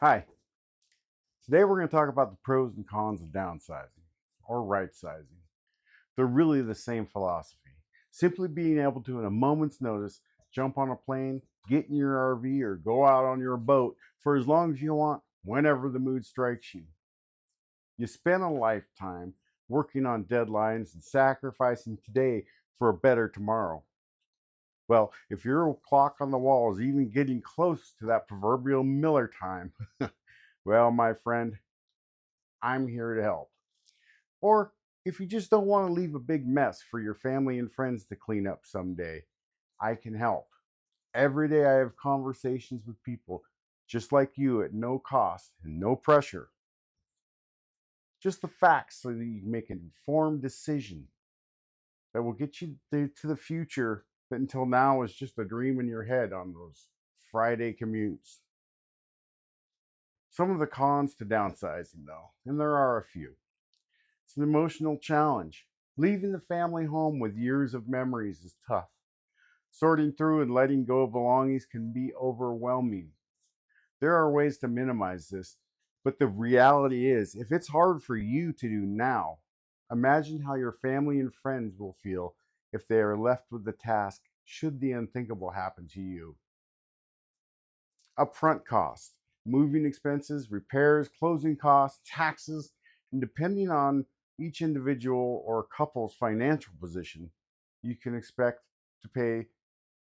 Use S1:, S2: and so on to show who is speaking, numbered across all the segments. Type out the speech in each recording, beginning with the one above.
S1: Hi, today we're going to talk about the pros and cons of downsizing or right sizing. They're really the same philosophy. Simply being able to, in a moment's notice, jump on a plane, get in your RV, or go out on your boat for as long as you want, whenever the mood strikes you. You spend a lifetime working on deadlines and sacrificing today for a better tomorrow. Well, if your clock on the wall is even getting close to that proverbial Miller time, well, my friend, I'm here to help. Or if you just don't want to leave a big mess for your family and friends to clean up someday, I can help. Every day I have conversations with people just like you at no cost and no pressure. Just the facts so that you can make an informed decision that will get you to the future that until now was just a dream in your head on those Friday commutes. Some of the cons to downsizing, though, and there are a few. It's an emotional challenge. Leaving the family home with years of memories is tough. Sorting through and letting go of belongings can be overwhelming. There are ways to minimize this, but the reality is, if it's hard for you to do now, imagine how your family and friends will feel if they are left with the task should the unthinkable happen to you. Upfront costs, moving expenses, repairs, closing costs, taxes, and depending on each individual or couple's financial position, you can expect to pay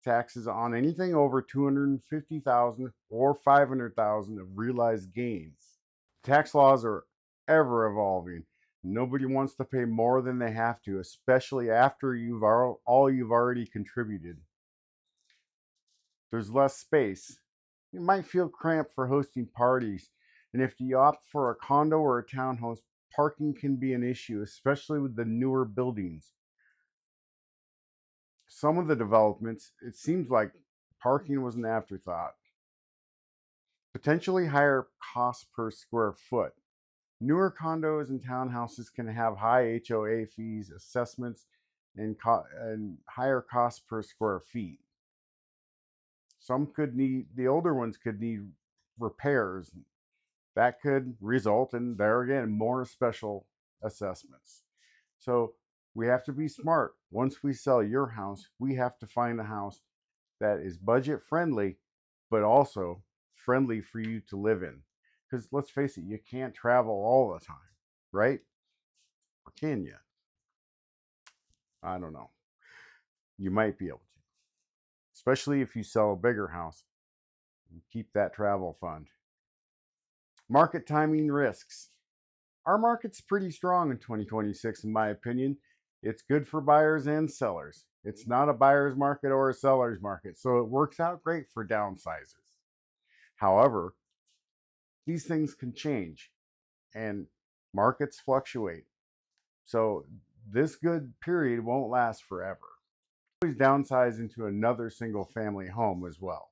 S1: taxes on anything over $250,000 or $500,000 of realized gains. Tax laws are ever evolving. Nobody wants to pay more than they have to, especially after all you've already contributed. There's less space. You might feel cramped for hosting parties, and if you opt for a condo or a townhouse, parking can be an issue, especially with the newer buildings. Some of the developments, it seems like parking was an afterthought. Potentially higher cost per square foot. Newer condos and townhouses can have high HOA fees, assessments, and higher costs per square feet. The older ones could need repairs. That could result in, there again, more special assessments. So we have to be smart. Once we sell your house, we have to find a house that is budget friendly, but also friendly for you to live in. Because let's face it, you can't travel all the time, right? Or can you? I don't know. You might be able to, especially if you sell a bigger house and keep that travel fund. Market timing risks. Our market's pretty strong in 2026, in my opinion. It's good for buyers and sellers. It's not a buyer's market or a seller's market, so it works out great for downsizers. However, these things can change and markets fluctuate. So this good period won't last forever. Always downsize into another single family home as well.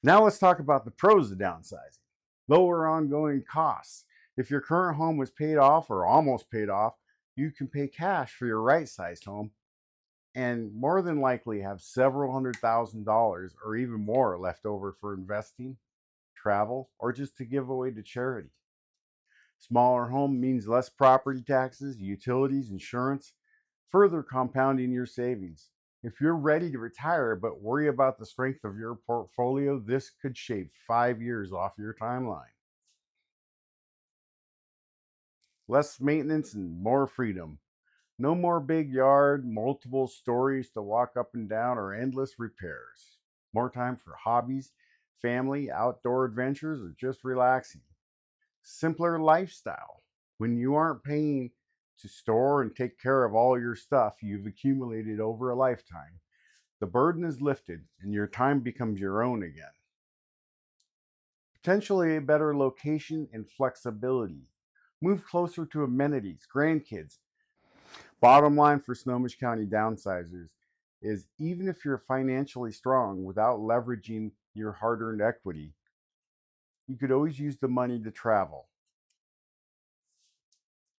S1: Now let's talk about the pros of downsizing. Lower ongoing costs. If your current home was paid off or almost paid off, you can pay cash for your right-sized home and more than likely have several $100,000 or even more left over for investing, travel, or just to give away to charity. Smaller home means less property taxes, utilities, insurance, further compounding your savings. If you're ready to retire but worry about the strength of your portfolio, this could shave 5 years off your timeline. Less maintenance and more freedom. No more big yard, multiple stories to walk up and down, or endless repairs. More time for hobbies, family, outdoor adventures, or just relaxing. Simpler lifestyle. When you aren't paying to store and take care of all your stuff you've accumulated over a lifetime, the burden is lifted and your time becomes your own again. Potentially a better location and flexibility. Move closer to amenities, grandkids. Bottom line for Snohomish County downsizers is even if you're financially strong without leveraging your hard-earned equity, you could always use the money to travel.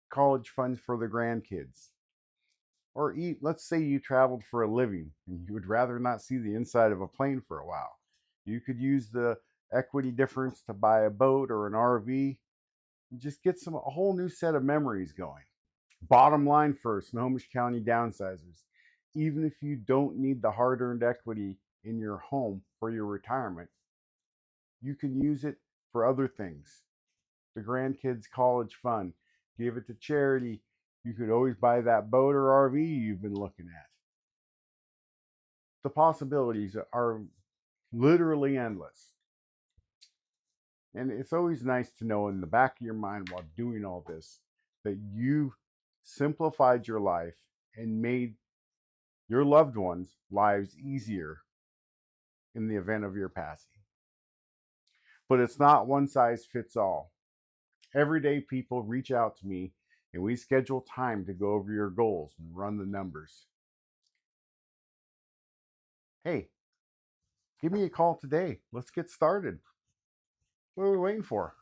S1: College funds for the grandkids. Or eat, let's say you traveled for a living and you would rather not see the inside of a plane for a while. You could use the equity difference to buy a boat or an RV. Just get a whole new set of memories going. Bottom line for Snohomish County downsizers, even if you don't need the hard-earned equity in your home for your retirement, you can use it for other things. The grandkids' college fund, give it to charity. You could always buy that boat or RV you've been looking at. The possibilities are literally endless. And it's always nice to know in the back of your mind while doing all this that you've simplified your life and made your loved ones' lives easier in the event of your passing. But it's not one size fits all. Every day people reach out to me and we schedule time to go over your goals and run the numbers. Hey, give me a call today. Let's get started. What are we waiting for?